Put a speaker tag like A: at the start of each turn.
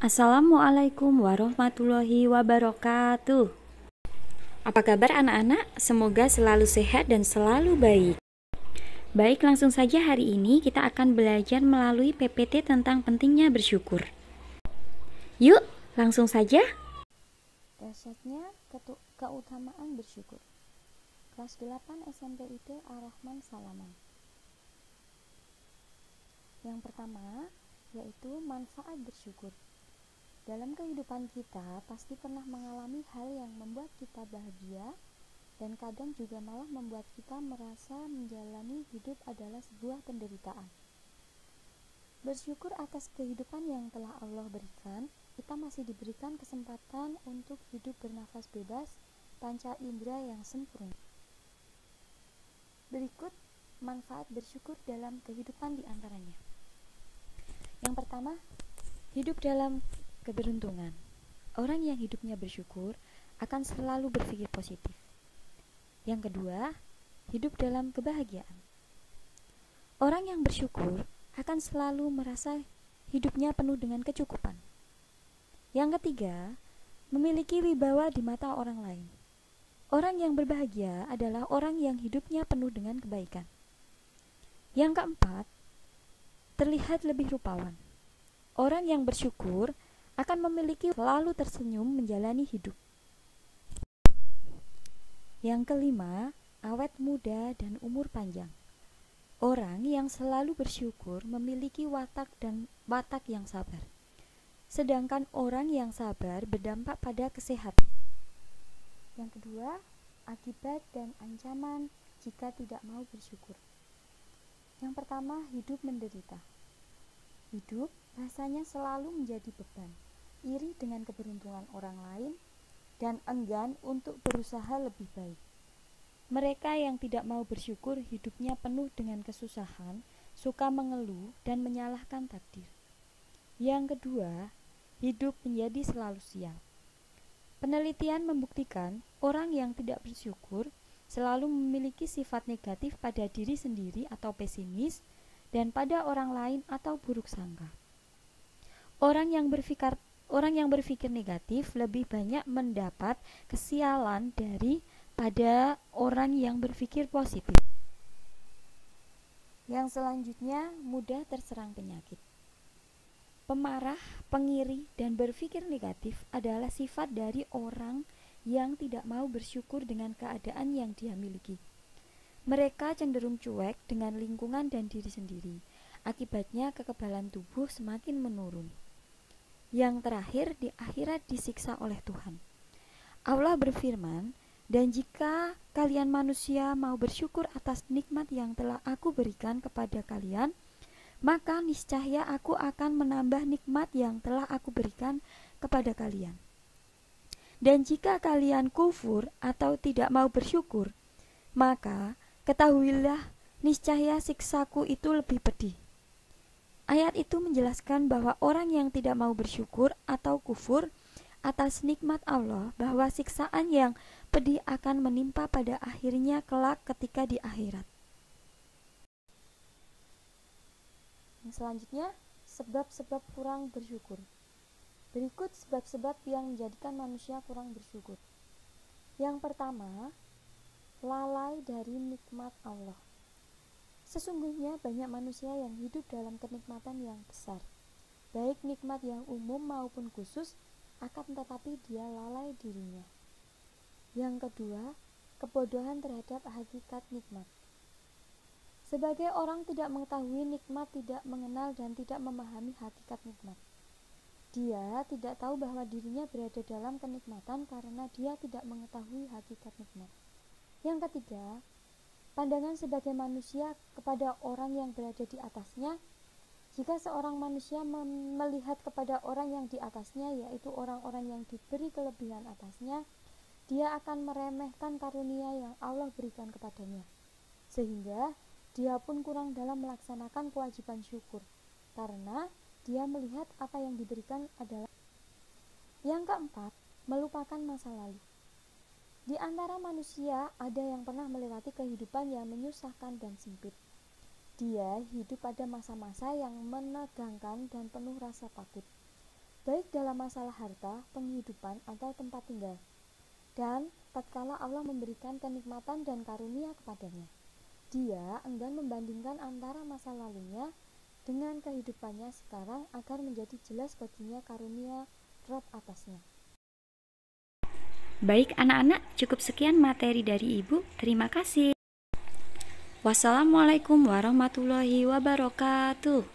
A: Assalamualaikum warahmatullahi wabarakatuh. Apa kabar anak-anak? Semoga selalu sehat dan selalu baik. Baik, langsung saja hari ini kita akan belajar melalui PPT tentang pentingnya bersyukur. Yuk, langsung saja.
B: Dahsyatnya keutamaan bersyukur. Kelas 8 SMP ID Ar-Rahman Salaman. Yang pertama, yaitu manfaat bersyukur. Dalam kehidupan kita pasti pernah mengalami hal yang membuat kita bahagia dan kadang juga malah membuat kita merasa menjalani hidup adalah sebuah penderitaan. Bersyukur atas kehidupan yang telah Allah berikan, kita masih diberikan kesempatan untuk hidup bernafas bebas, panca indera yang sempurna. Berikut manfaat bersyukur dalam kehidupan diantaranya. Yang pertama, hidup dalam keberuntungan. Orang yang hidupnya bersyukur akan selalu berpikir positif. Yang kedua, hidup dalam kebahagiaan. Orang yang bersyukur akan selalu merasa hidupnya penuh dengan kecukupan. Yang ketiga, memiliki wibawa di mata orang lain. Orang yang berbahagia adalah orang yang hidupnya penuh dengan kebaikan. Yang keempat, terlihat lebih rupawan. Orang yang bersyukur akan memiliki selalu tersenyum menjalani hidup. Yang kelima, awet muda dan umur panjang. Orang yang selalu bersyukur memiliki watak yang sabar. Sedangkan orang yang sabar berdampak pada kesehatan. Yang kedua, akibat dan ancaman jika tidak mau bersyukur. Yang pertama, hidup menderita. Hidup rasanya selalu menjadi beban, iri dengan keberuntungan orang lain, dan enggan untuk berusaha lebih baik. Mereka yang tidak mau bersyukur hidupnya penuh dengan kesusahan, suka mengeluh dan menyalahkan takdir. Yang kedua, hidup menjadi selalu sial. Penelitian membuktikan orang yang tidak bersyukur selalu memiliki sifat negatif pada diri sendiri atau pesimis, dan pada orang lain atau buruk sangka. Orang yang berpikir negatif lebih banyak mendapat kesialan daripada orang yang berpikir positif. Yang selanjutnya, mudah terserang penyakit. Pemarah, pengiri, dan berpikir negatif adalah sifat dari orang yang tidak mau bersyukur dengan keadaan yang dia miliki. Mereka cenderung cuek dengan lingkungan dan diri sendiri. Akibatnya kekebalan tubuh semakin menurun. Yang terakhir, di akhirat disiksa oleh Tuhan. Allah berfirman, "Dan jika kalian manusia mau bersyukur atas nikmat yang telah aku berikan kepada kalian, maka niscaya aku akan menambah nikmat yang telah aku berikan kepada kalian. Dan jika kalian kufur atau tidak mau bersyukur, maka ketahuilah niscaya siksaku itu lebih pedih." Ayat itu menjelaskan bahwa orang yang tidak mau bersyukur atau kufur atas nikmat Allah, bahwa siksaan yang pedih akan menimpa pada akhirnya kelak ketika di akhirat. Yang selanjutnya, sebab-sebab kurang bersyukur. Berikut sebab-sebab yang menjadikan manusia kurang bersyukur. Yang pertama, lalai dari nikmat Allah. Sesungguhnya banyak manusia yang hidup dalam kenikmatan yang besar, baik nikmat yang umum maupun khusus, akan tetapi dia lalai dirinya. Yang kedua, kebodohan terhadap hakikat nikmat. Sebagai orang tidak mengetahui nikmat, tidak mengenal dan tidak memahami hakikat nikmat. Dia tidak tahu bahwa dirinya berada dalam kenikmatan karena dia tidak mengetahui hakikat nikmat. Yang ketiga, pandangan sebagai manusia kepada orang yang berada di atasnya. Jika seorang manusia melihat kepada orang yang di atasnya, yaitu orang-orang yang diberi kelebihan atasnya, dia akan meremehkan karunia yang Allah berikan kepadanya, sehingga dia pun kurang dalam melaksanakan kewajiban syukur, karena dia melihat apa yang diberikan adalah. Yang keempat, melupakan masa lalu. Di antara manusia ada yang pernah melewati kehidupan yang menyusahkan dan sempit. Dia hidup pada masa-masa yang menegangkan dan penuh rasa takut. baik dalam masalah harta, penghidupan, atau tempat tinggal. Dan tatkala Allah memberikan kenikmatan dan karunia kepadanya, dia enggan membandingkan antara masa lalunya dengan kehidupannya sekarang agar menjadi jelas baginya karunia Rob atasnya.
A: Baik anak-anak, cukup sekian materi dari Ibu. Terima kasih. Wassalamualaikum warahmatullahi wabarakatuh.